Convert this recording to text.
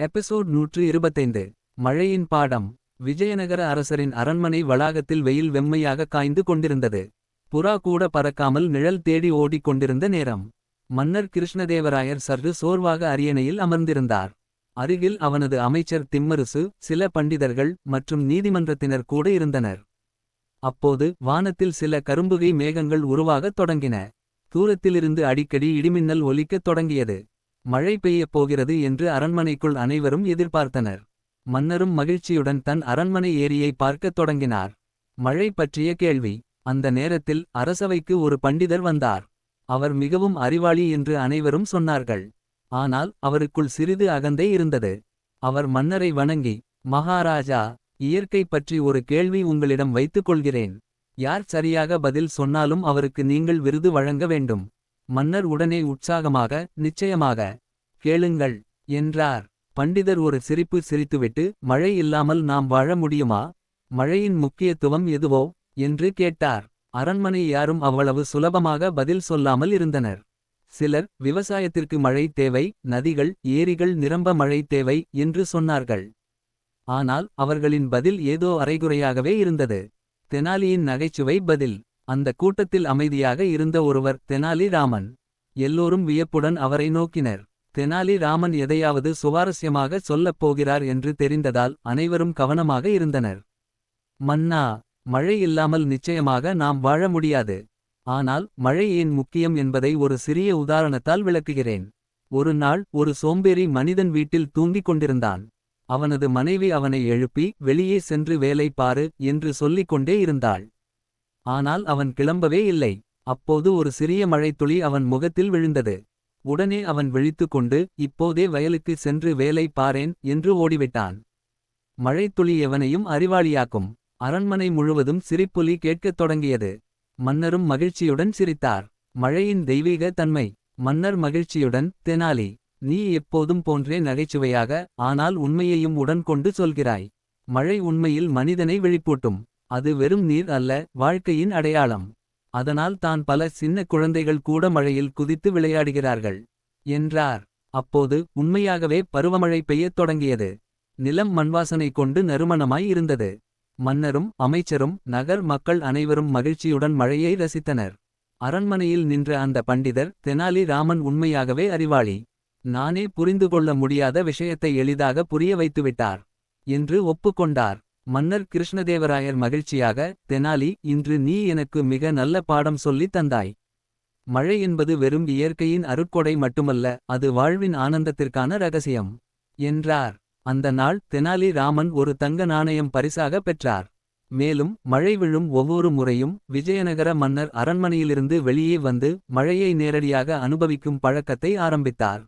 Episode 125. மழையின் பாடம். விஜயநகர அரசரின் அரண்மனை வளாகத்தில் வெயில் வெம்மையாக காய்ந்து கொண்டிருந்தது. புறா கூட பறக்காமல் நிழல் தேடி ஓடிக் கொண்டிருந்த நேரம். மன்னர் கிருஷ்ணதேவராயர் சற்று சோர்வாக அரியணையில் அமர்ந்திருந்தார். அருகில் அவனது அமைச்சர் திம்மருசு, சில பண்டிதர்கள் மற்றும் நீதிமன்றத்தினர் கூட இருந்தனர். அப்போது வானத்தில் சில கரும்புகை மேகங்கள் உருவாகத் தொடங்கின. தூரத்திலிருந்து அடிக்கடி இடிமின்னல் ஒலிக்கத் தொடங்கியது. மழை பெய்யப் போகிறது என்று அரண்மனைக்குள் அனைவரும் எதிர்பார்த்தனர். மன்னரும் மகிழ்ச்சியுடன் தன் அரண்மனை ஏரியை பார்க்கத் தொடங்கினார். மழை பற்றிய கேள்வி. அந்த நேரத்தில் அரசவைக்கு ஒரு பண்டிதர் வந்தார். அவர் மிகவும் அறிவாளி என்று அனைவரும் சொன்னார்கள். ஆனால் அவருக்குள் சிறிது அகந்தை இருந்தது. அவர் மன்னரை வணங்கி, மகாராஜா, இயற்கை பற்றி ஒரு கேள்வி உங்களிடம் வைத்துக் கொள்கிறேன். யார் சரியாக பதில் சொன்னாலும் அவருக்கு நீங்கள் விருது வழங்க வேண்டும். மன்னர் உடனே உற்சாகமாக, நிச்சயமாக. கேளுங்கள் என்றார். பண்டிதர் ஒரு சிரிப்பு சிரித்துவிட்டு, மழை இல்லாமல் நாம் வாழ முடியுமா? மழையின் முக்கியத்துவம் எதுவோ என்று கேட்டார். அரண்மனை யாரும் அவ்வளவு சுலபமாக பதில் சொல்லாமல் இருந்தனர். சிலர், விவசாயத்திற்கு மழை தேவை, நதிகள் ஏரிகள் நிரம்ப மழை தேவை என்று சொன்னார்கள். ஆனால் அவர்களின் பதில் ஏதோ அரைகுறையாகவே இருந்தது. தெனாலியின் நகைச்சுவை பதில். அந்த கூட்டத்தில் அமைதியாக இருந்த ஒருவர் தெனாலி ராமன். எல்லோரும் வியப்புடன் அவரை நோக்கினர். தெனாலி ராமன் எதையாவது சுவாரஸ்யமாக சொல்லப் போகிறார் என்று தெரிந்ததால் அனைவரும் கவனமாக இருந்தனர். மன்னா, மழை இல்லாமல் நிச்சயமாக நாம் வாழ முடியாது. ஆனால் மழை ஏன் முக்கியம் என்பதை ஒரு சிறிய உதாரணத்தால் விளக்குகிறேன். ஒரு நாள் ஒரு சோம்பேறி மனிதன் வீட்டில் தூங்கிக் கொண்டிருந்தான். அவனது மனைவி அவனை எழுப்பி, வெளியே சென்று வேலை பாரு என்று சொல்லிக் கொண்டே இருந்தாள். ஆனால் அவன் கிளம்பவே இல்லை. அப்போது ஒரு சிறிய மழைத்துளி அவன் முகத்தில் விழுந்தது. உடனே அவன் விழித்துக்கொண்டு, இப்போதே வயலுக்கு சென்று வேலை பாரேன் என்று ஓடிவிட்டான். மழைத்துளி எவனையும் அறிவாளியாக்கும். அரண்மனை முழுவதும் சிரிப்பொலி கேட்கத் தொடங்கியது. மன்னரும் மகிழ்ச்சியுடன் சிரித்தார். மழையின் தெய்வீக தன்மை. மன்னர் மகிழ்ச்சியுடன், தெனாலி, நீ எப்போதும் போன்றே நகைச்சுவையாக, ஆனால் உண்மையையும் உடன் கொண்டு சொல்கிறாய். மழை உண்மையில் மனிதனை விழிப்பூட்டும். அது வெறும் நீர் அல்ல, வாழ்க்கையின் அடையாளம். அதனால் தான் பல சின்ன குழந்தைகள் கூட மழையில் குதித்து விளையாடுகிறார்கள் என்றார். அப்போது உண்மையாகவே பருவமழை பெய்யத் தொடங்கியது. நிலம் மண்வாசனை கொண்டு நறுமணமாய் இருந்தது. மன்னரும் அமைச்சரும் நகர் மக்கள் அனைவரும் மகிழ்ச்சியுடன் மழையை ரசித்தனர். அரண்மனையில் நின்ற அந்த பண்டிதர், தெனாலி ராமன் உண்மையாகவே அறிவாளி. நானே புரிந்துகொள்ள முடியாத விஷயத்தை எளிதாக புரிய வைத்துவிட்டார் என்று ஒப்புக்கொண்டார். மன்னர் கிருஷ்ணதேவராயர் மகிழ்ச்சியாக, தெனாலி, இன்று நீ எனக்கு மிக நல்ல பாடம் சொல்லித் தந்தாய். மழை என்பது வெறும் இயற்கையின் அருட்கொடை மட்டுமல்ல, அது வாழ்வின் ஆனந்தத்திற்கான ரகசியம் என்றார். அந்த நாள் தெனாலி ராமன் ஒரு தங்க நாணயம் பரிசாக பெற்றார். மேலும் மழை விழும் ஒவ்வொரு முறையும் விஜயநகர மன்னர் அரண்மனையிலிருந்து வெளியே வந்து மழையை நேரடியாக அனுபவிக்கும் பழக்கத்தை ஆரம்பித்தார்.